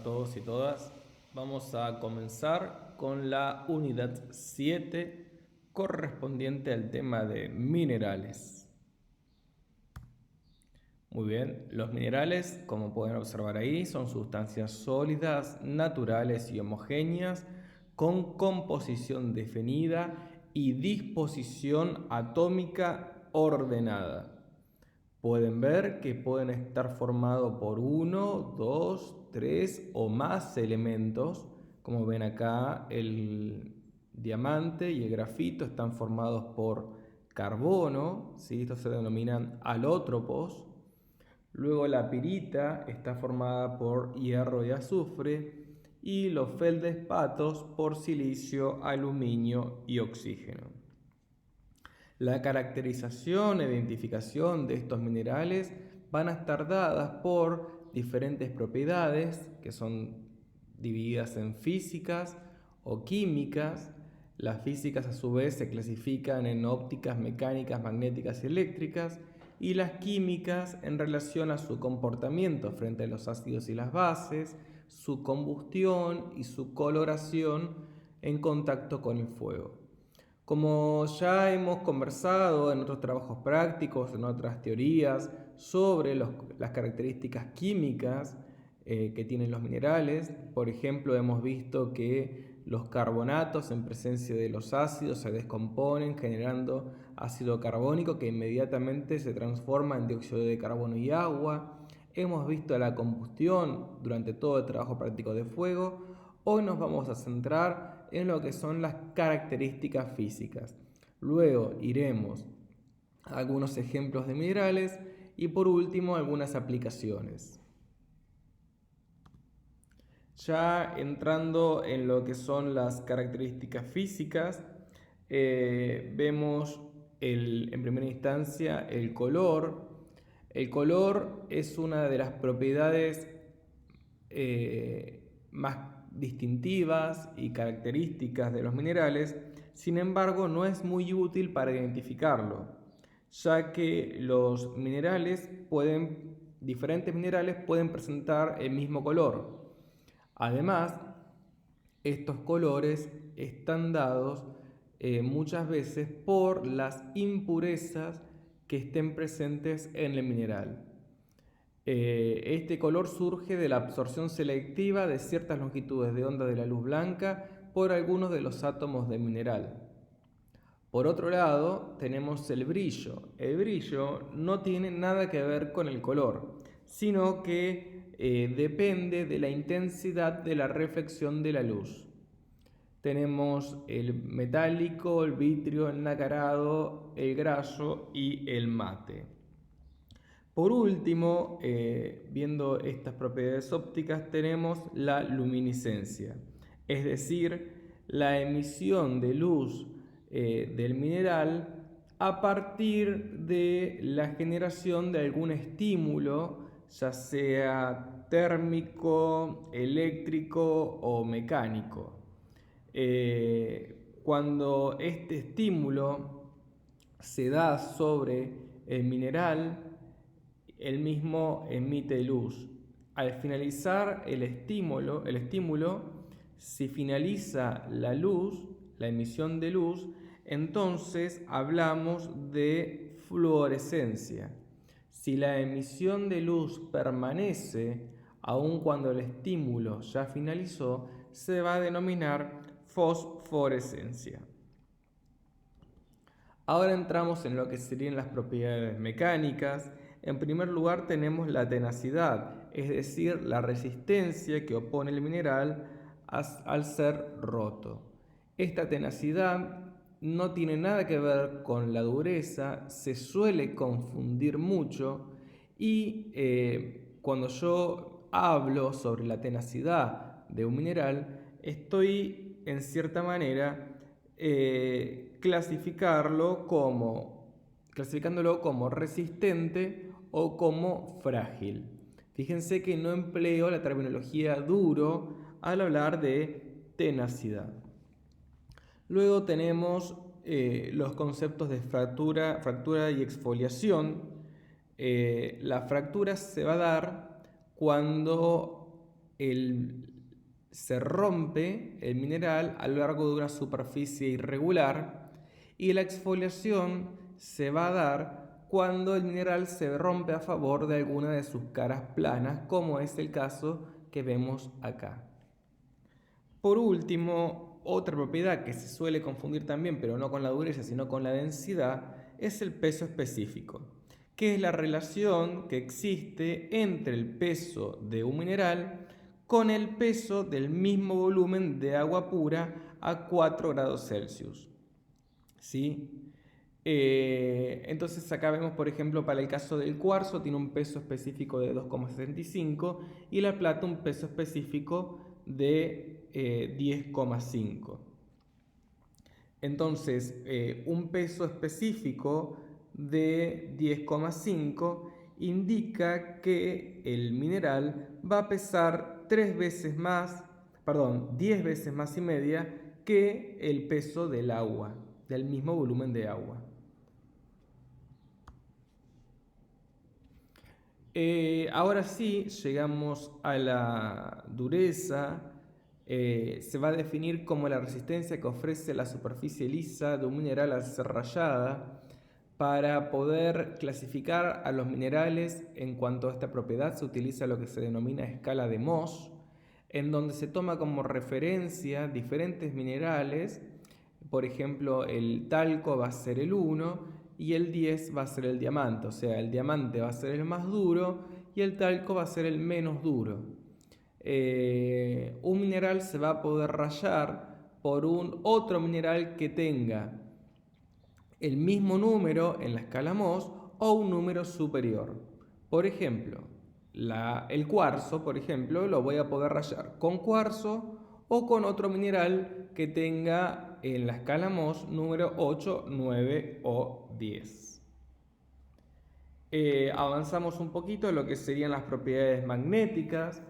todos y todas. Vamos a comenzar con la unidad 7 correspondiente al tema de minerales. Muy bien, los minerales, como pueden observar ahí, son sustancias sólidas, naturales y homogéneas con composición definida y disposición atómica ordenada. Pueden ver que pueden estar formados por 1, 2, 3 o más elementos. Como ven acá, el diamante y el grafito están formados por carbono, ¿sí? Estos se denominan alótropos. Luego la pirita está formada por hierro y azufre y los feldespatos por silicio, aluminio y oxígeno. La caracterización e identificación de estos minerales van a estar dadas por diferentes propiedades que son divididas en físicas o químicas. Las físicas a su vez se clasifican en ópticas, mecánicas, magnéticas y eléctricas, y las químicas en relación a su comportamiento frente a los ácidos y las bases, su combustión y su coloración en contacto con el fuego. Como ya hemos conversado en otros trabajos prácticos, en otras teorías, sobre las características químicas que tienen los minerales, por ejemplo, hemos visto que los carbonatos en presencia de los ácidos se descomponen generando ácido carbónico que inmediatamente se transforma en dióxido de carbono y agua. Hemos visto la combustión durante todo el trabajo práctico de fuego. Hoy nos vamos a centrar en lo que son las características físicas. Luego iremos a algunos ejemplos de minerales y por último algunas aplicaciones. Ya entrando en lo que son las características físicas, vemos en primera instancia el color. El color es una de las propiedades más distintivas y características de los minerales. Sin embargo, no es muy útil para identificarlo, ya que los diferentes minerales pueden presentar el mismo color. Además, estos colores están dados muchas veces por las impurezas que estén presentes en el mineral. Este color surge de la absorción selectiva de ciertas longitudes de onda de la luz blanca por algunos de los átomos del mineral. Por otro lado, tenemos el brillo. El brillo no tiene nada que ver con el color, sino que depende de la intensidad de la reflexión de la luz. Tenemos el metálico, el vitrio, el nacarado, el graso y el mate. Por último, viendo estas propiedades ópticas, tenemos la luminiscencia, es decir, la emisión de luz del mineral a partir de la generación de algún estímulo, ya sea térmico, eléctrico o mecánico. Cuando este estímulo se da sobre el mineral, el mismo emite luz. Al finalizar el estímulo, si finaliza la luz, la emisión de luz, entonces hablamos de fluorescencia. Si la emisión de luz permanece, aun cuando el estímulo ya finalizó, se va a denominar fosforescencia. Ahora entramos en lo que serían las propiedades mecánicas. En primer lugar tenemos la tenacidad, es decir, la resistencia que opone el mineral al ser roto. Esta tenacidad no tiene nada que ver con la dureza, se suele confundir mucho y cuando yo hablo sobre la tenacidad de un mineral, estoy en cierta manera clasificándolo como resistente o como frágil. Fíjense que no empleo la terminología duro al hablar de tenacidad. Luego tenemos los conceptos de fractura y exfoliación. La fractura se va a dar cuando se rompe el mineral a lo largo de una superficie irregular y la exfoliación se va a dar cuando el mineral se rompe a favor de alguna de sus caras planas, como es el caso que vemos acá. Por último, otra propiedad que se suele confundir también, pero no con la dureza, sino con la densidad, es el peso específico, que es la relación que existe entre el peso de un mineral con el peso del mismo volumen de agua pura a 4 grados Celsius. ¿Sí? Entonces acá vemos, por ejemplo, para el caso del cuarzo tiene un peso específico de 2,65 y la plata un peso específico de 10,5. Entonces, un peso específico de 10,5 indica que el mineral va a pesar 10 veces más y media que el peso del agua, del mismo volumen de agua. Ahora sí, llegamos a la dureza. Se va a definir como la resistencia que ofrece la superficie lisa de un mineral al ser rayada. Para poder clasificar a los minerales en cuanto a esta propiedad se utiliza lo que se denomina escala de Mohs, en donde se toma como referencia diferentes minerales. Por ejemplo, el talco va a ser el 1 y el 10 va a ser el diamante, o sea, el diamante va a ser el más duro y el talco va a ser el menos duro. Un mineral se va a poder rayar por un otro mineral que tenga el mismo número en la escala Mohs o un número superior. Por ejemplo, el cuarzo, por ejemplo, lo voy a poder rayar con cuarzo o con otro mineral que tenga en la escala Mohs número 8, 9 o 10. Avanzamos un poquito en lo que serían las propiedades magnéticas.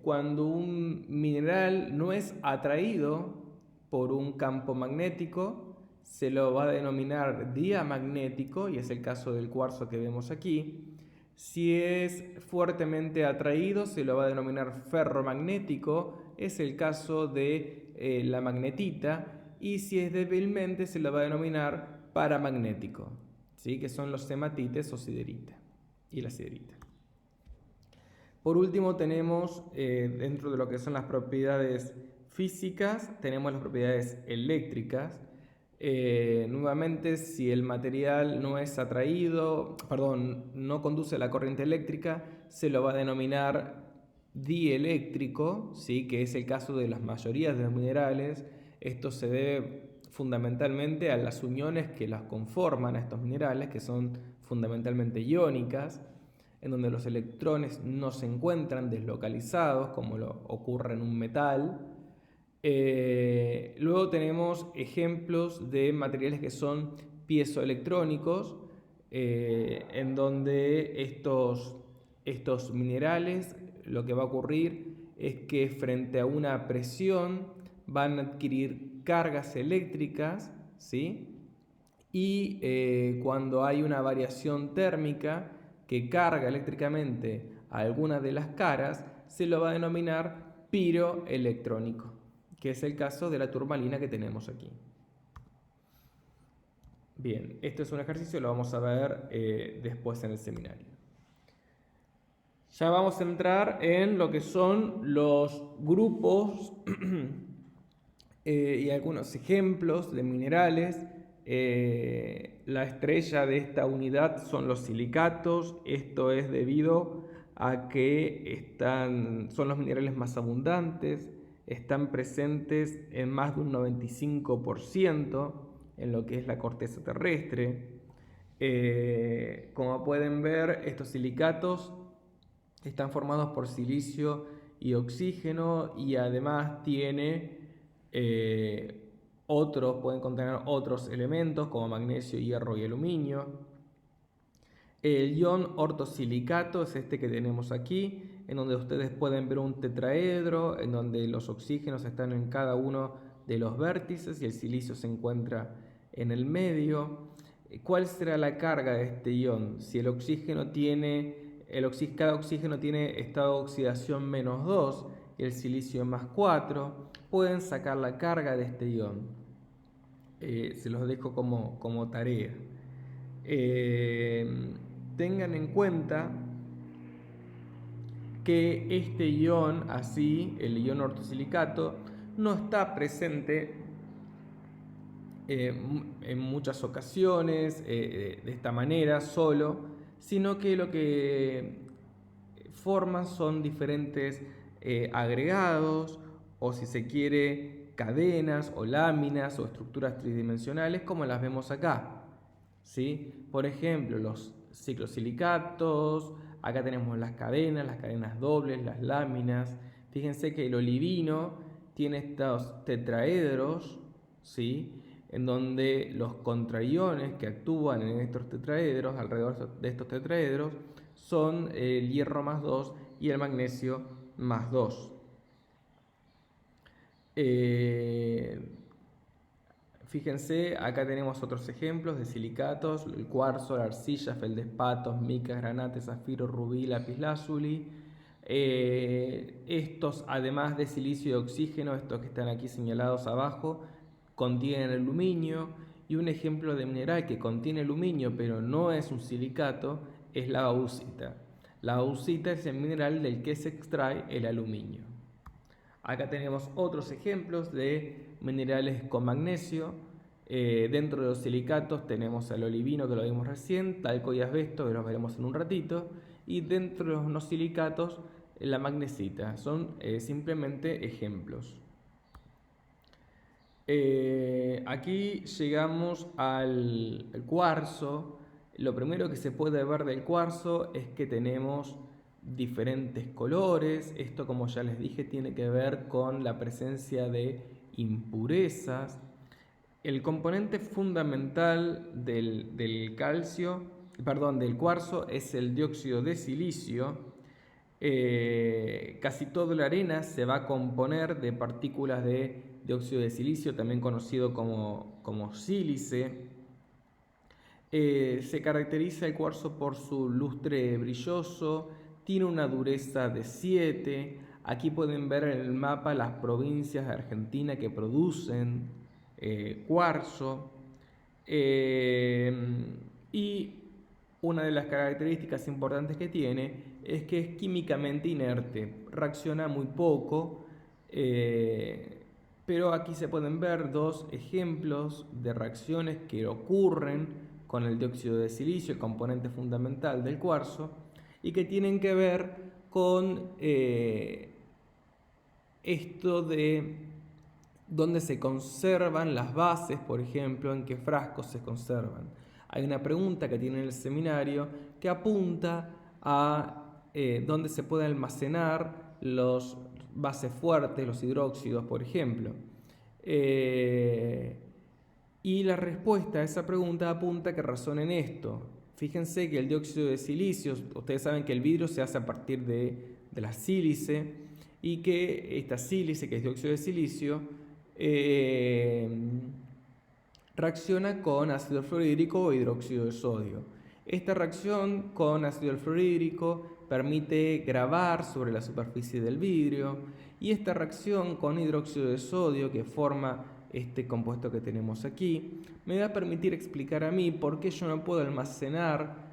Cuando un mineral no es atraído por un campo magnético, se lo va a denominar diamagnético, y es el caso del cuarzo que vemos aquí. Si es fuertemente atraído, se lo va a denominar ferromagnético, es el caso de la magnetita, y si es débilmente, se lo va a denominar paramagnético, ¿sí? Que son los hematites o siderita y la siderita. Por último tenemos, dentro de lo que son las propiedades físicas, tenemos las propiedades eléctricas. Nuevamente, si el material no es atraído, no conduce la corriente eléctrica, se lo va a denominar dieléctrico, ¿sí? Que es el caso de las mayorías de los minerales. Esto se debe fundamentalmente a las uniones que las conforman a estos minerales, que son fundamentalmente iónicas, en donde los electrones no se encuentran deslocalizados, como lo ocurre en un metal. Luego tenemos ejemplos de materiales que son piezoelectrónicos, en donde estos minerales, lo que va a ocurrir es que frente a una presión van a adquirir cargas eléctricas, ¿sí? Y cuando hay una variación térmica que carga eléctricamente a alguna de las caras, se lo va a denominar piroelectrónico, que es el caso de la turmalina que tenemos aquí. Bien, esto es un ejercicio, lo vamos a ver después en el seminario. Ya vamos a entrar en lo que son los grupos y algunos ejemplos de minerales. La estrella de esta unidad son los silicatos. Esto es debido a que son los minerales más abundantes, están presentes en más de un 95% en lo que es la corteza terrestre. Como pueden ver, estos silicatos están formados por silicio y oxígeno, y además pueden contener otros elementos como magnesio, hierro y aluminio. El ion ortosilicato es este que tenemos aquí, en donde ustedes pueden ver un tetraedro, en donde los oxígenos están en cada uno de los vértices y el silicio se encuentra en el medio. ¿Cuál será la carga de este ion? Si el oxígeno tiene cada oxígeno tiene estado de oxidación -2 y el silicio +4, pueden sacar la carga de este ion. Se los dejo como tarea. Tengan en cuenta que este ion, así, el ion ortosilicato, no está presente en muchas ocasiones de esta manera solo, sino que lo que forman son diferentes agregados, o si se quiere, cadenas o láminas o estructuras tridimensionales como las vemos acá, ¿sí? Por ejemplo, los ciclosilicatos, acá tenemos las cadenas dobles, las láminas. Fíjense que el olivino tiene estos tetraedros, ¿sí? En donde los contraiones que actúan en estos tetraedros, alrededor de estos tetraedros, son el hierro +2 y el magnesio +2. Fíjense, acá tenemos otros ejemplos de silicatos: el cuarzo, la arcilla, feldespatos, micas, granates, zafiro, rubí, lapislázuli. Estos, además de silicio y oxígeno, estos que están aquí señalados abajo, contienen aluminio. Y un ejemplo de mineral que contiene aluminio pero no es un silicato es la bauxita. La bauxita es el mineral del que se extrae el aluminio. Acá tenemos otros ejemplos de minerales con magnesio. Dentro de los silicatos tenemos el olivino, que lo vimos recién, talco y asbesto, que los veremos en un ratito. Y dentro de los no silicatos, la magnesita. Son simplemente ejemplos. Aquí llegamos al cuarzo. Lo primero que se puede ver del cuarzo es que tenemos diferentes colores. Esto, como ya les dije, tiene que ver con la presencia de impurezas. El componente fundamental del cuarzo es el dióxido de silicio. Casi toda la arena se va a componer de partículas de dióxido de silicio, también conocido como sílice. Se caracteriza el cuarzo por su lustre brilloso, tiene una dureza de 7. Aquí pueden ver en el mapa las provincias de Argentina que producen cuarzo. Y una de las características importantes que tiene es que es químicamente inerte, reacciona muy poco, pero aquí se pueden ver dos ejemplos de reacciones que ocurren con el dióxido de silicio, el componente fundamental del cuarzo, y que tienen que ver con esto de dónde se conservan las bases, por ejemplo, en qué frascos se conservan. Hay una pregunta que tiene en el seminario que apunta a dónde se pueden almacenar los bases fuertes, los hidróxidos, por ejemplo. Y la respuesta a esa pregunta apunta a que razonen esto. Fíjense que el dióxido de silicio, ustedes saben que el vidrio se hace a partir de la sílice, y que esta sílice, que es dióxido de silicio, reacciona con ácido fluorhídrico o hidróxido de sodio. Esta reacción con ácido fluorhídrico permite grabar sobre la superficie del vidrio, y esta reacción con hidróxido de sodio, que forma este compuesto que tenemos aquí, me va a permitir explicar a mí por qué yo no puedo almacenar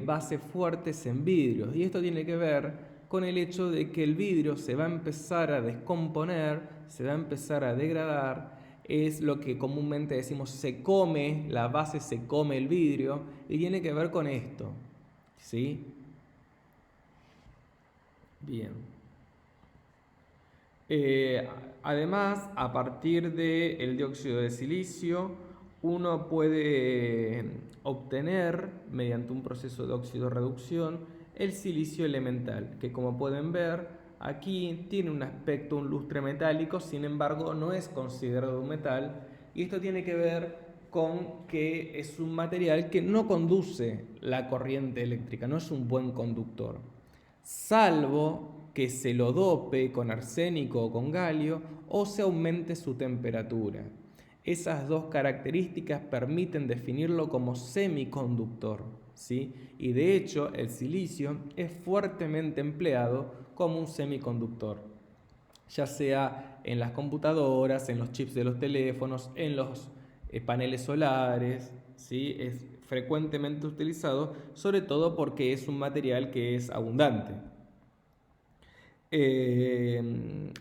bases fuertes en vidrios. Y esto tiene que ver con el hecho de que el vidrio se va a empezar a descomponer, se va a empezar a degradar. Es lo que comúnmente decimos se come, la base se come el vidrio, y tiene que ver con esto, ¿sí? Bien. Además, a partir del dióxido de silicio, uno puede obtener, mediante un proceso de oxidorreducción, el silicio elemental, que, como pueden ver, aquí tiene un aspecto, un lustre metálico, sin embargo no es considerado un metal, y esto tiene que ver con que es un material que no conduce la corriente eléctrica, no es un buen conductor, salvo que se lo dope con arsénico o con galio o se aumente su temperatura. Esas dos características permiten definirlo como semiconductor. ¿sí? Y de hecho el silicio es fuertemente empleado como un semiconductor, ya sea en las computadoras, en los chips de los teléfonos, en los paneles solares, ¿sí? Es frecuentemente utilizado, sobre todo porque es un material que es abundante.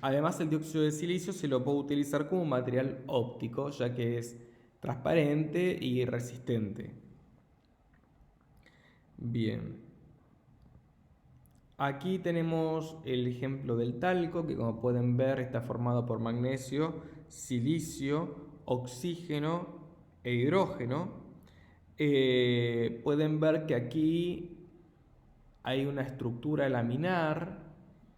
Además, el dióxido de silicio se lo puede utilizar como material óptico, ya que es transparente y resistente. Bien. Aquí tenemos el ejemplo del talco, que como pueden ver está formado por magnesio, silicio, oxígeno e hidrógeno. Pueden ver que aquí hay una estructura laminar,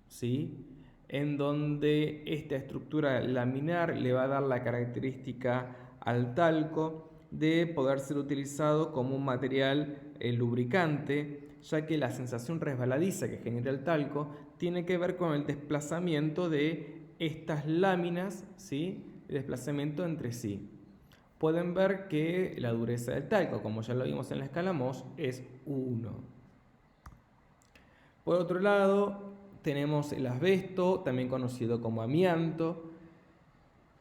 ¿sí? En donde esta estructura laminar le va a dar la característica al talco de poder ser utilizado como un material lubricante, ya que la sensación resbaladiza que genera el talco tiene que ver con el desplazamiento de estas láminas, ¿sí? El desplazamiento entre sí. Pueden ver que la dureza del talco, como ya lo vimos en la escala Mohs, es 1. Por otro lado, tenemos el asbesto, también conocido como amianto,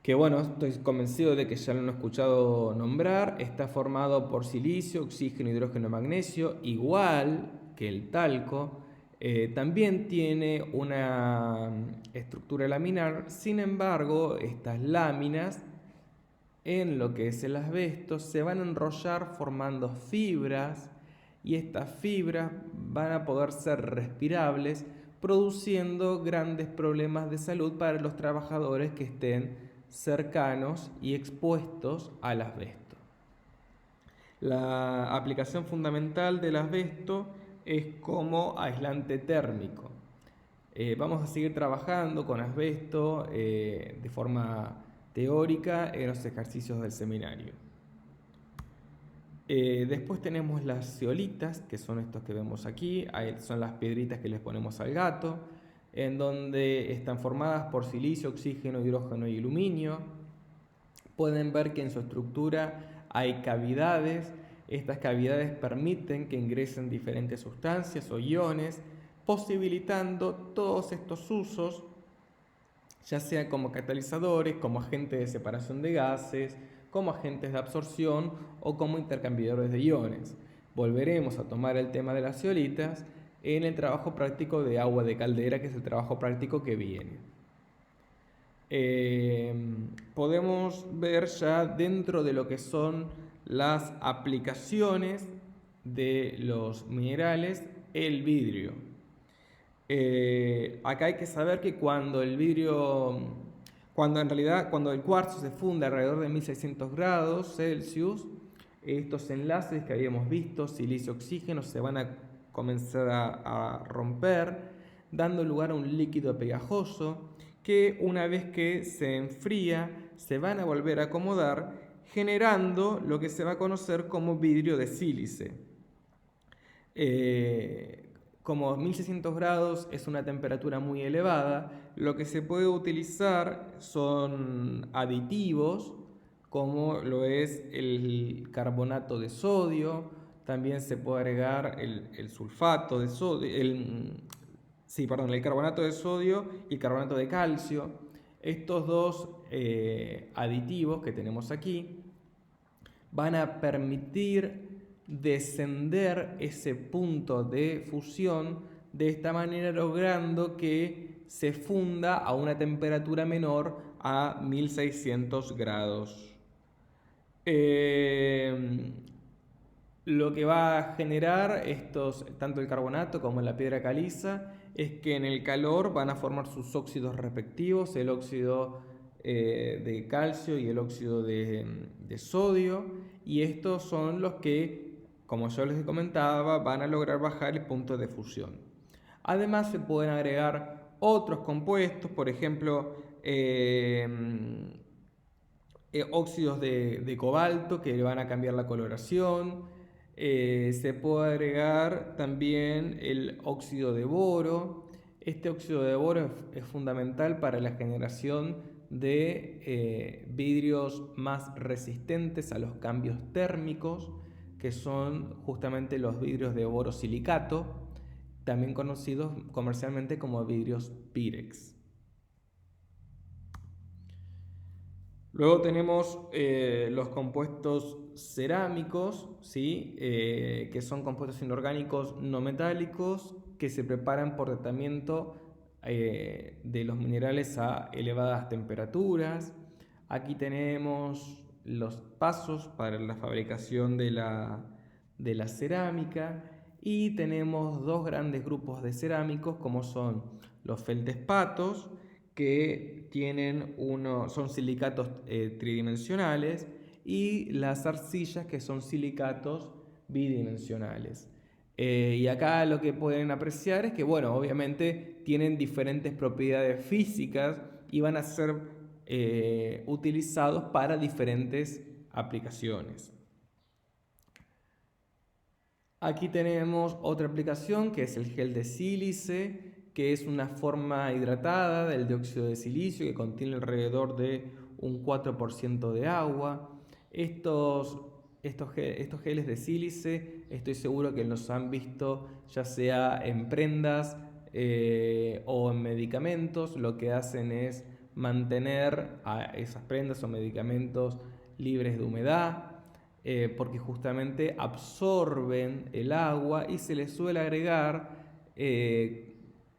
que bueno, estoy convencido de que ya lo han escuchado nombrar. Está formado por silicio, oxígeno, hidrógeno, magnesio, igual que el talco. También tiene una estructura laminar, sin embargo, estas láminas en lo que es el asbesto se van a enrollar formando fibras, y estas fibras van a poder ser respirables, produciendo grandes problemas de salud para los trabajadores que estén cercanos y expuestos al asbesto. La aplicación fundamental del asbesto es como aislante térmico. Vamos a seguir trabajando con asbesto de forma teórica en los ejercicios del seminario. Después tenemos las zeolitas, que son estos que vemos aquí. Son las piedritas que les ponemos al gato, en donde están formadas por silicio, oxígeno, hidrógeno y aluminio. Pueden ver que en su estructura hay cavidades. Estas cavidades permiten que ingresen diferentes sustancias o iones, posibilitando todos estos usos, ya sea como catalizadores, como agentes de separación de gases, como agentes de absorción o como intercambiadores de iones. Volveremos a tomar el tema de las zeolitas en el trabajo práctico de agua de caldera, que es el trabajo práctico que viene. Podemos ver ya dentro de lo que son las aplicaciones de los minerales el vidrio. Acá hay que saber que cuando el cuarzo se funde alrededor de 1600 grados Celsius, estos enlaces que habíamos visto, silicio-oxígeno, se van a comenzar a romper, dando lugar a un líquido pegajoso que una vez que se enfría se van a volver a acomodar, generando lo que se va a conocer como vidrio de sílice. Como 1600 grados es una temperatura muy elevada, lo que se puede utilizar son aditivos, como lo es el carbonato de sodio. También se puede agregar el sulfato de sodio, el carbonato de sodio y el carbonato de calcio. Estos dos aditivos que tenemos aquí van a permitir descender ese punto de fusión, de esta manera logrando que se funda a una temperatura menor a 1600 grados. Lo que va a generar tanto el carbonato como la piedra caliza, es que en el calor van a formar sus óxidos respectivos, el óxido de calcio y el óxido de sodio, y estos son los que, como yo les comentaba, van a lograr bajar el punto de fusión. Además se pueden agregar otros compuestos, por ejemplo, óxidos de cobalto que van a cambiar la coloración. Se puede agregar también el óxido de boro. Este óxido de boro es fundamental para la generación de vidrios más resistentes a los cambios térmicos, que son justamente los vidrios de borosilicato, también conocidos comercialmente como vidrios Pirex. Luego tenemos los compuestos cerámicos, ¿sí? Que son compuestos inorgánicos no metálicos que se preparan por tratamiento de los minerales a elevadas temperaturas. Aquí tenemos los pasos para la fabricación de la cerámica y tenemos dos grandes grupos de cerámicos como son los feldespatos, que son silicatos tridimensionales, y las arcillas, que son silicatos bidimensionales. Y acá lo que pueden apreciar es que, bueno, obviamente tienen diferentes propiedades físicas y van a ser utilizados para diferentes aplicaciones. Aquí tenemos otra aplicación que es el gel de sílice, que es una forma hidratada del dióxido de silicio que contiene alrededor de un 4% de agua. Estos geles de sílice estoy seguro que los han visto ya sea en prendas o en medicamentos. Lo que hacen es mantener a esas prendas o medicamentos libres de humedad, porque justamente absorben el agua y se les suele agregar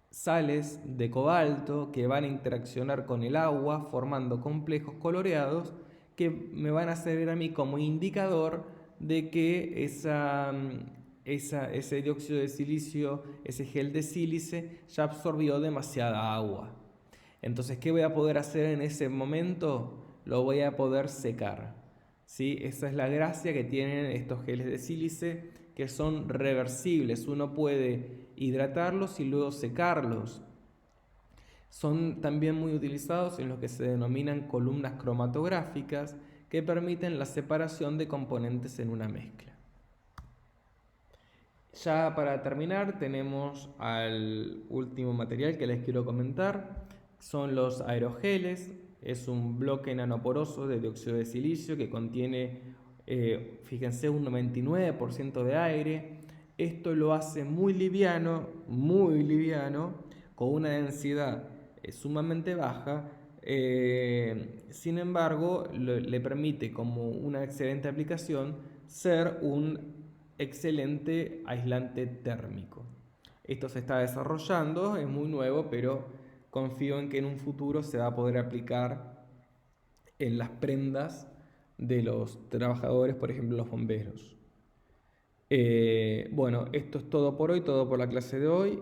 sales de cobalto que van a interaccionar con el agua formando complejos coloreados que me van a servir a mí como indicador de que ese dióxido de silicio, ese gel de sílice, ya absorbió demasiada agua. Entonces, ¿qué voy a poder hacer en ese momento? Lo voy a poder secar, ¿sí? Esa es la gracia que tienen estos geles de sílice, que son reversibles. Uno puede hidratarlos y luego secarlos. Son también muy utilizados en lo que se denominan columnas cromatográficas, que permiten la separación de componentes en una mezcla. Ya para terminar tenemos al último material que les quiero comentar, son los aerogeles. Es un bloque nanoporoso de dióxido de silicio que contiene, fíjense, un 99% de aire. Esto lo hace muy liviano, con una densidad sumamente baja. Sin embargo, le permite, como una excelente aplicación, ser un excelente aislante térmico. Esto se está desarrollando, es muy nuevo, pero confío en que en un futuro se va a poder aplicar en las prendas de los trabajadores, por ejemplo los bomberos. Bueno, esto es todo por hoy, todo por la clase de hoy.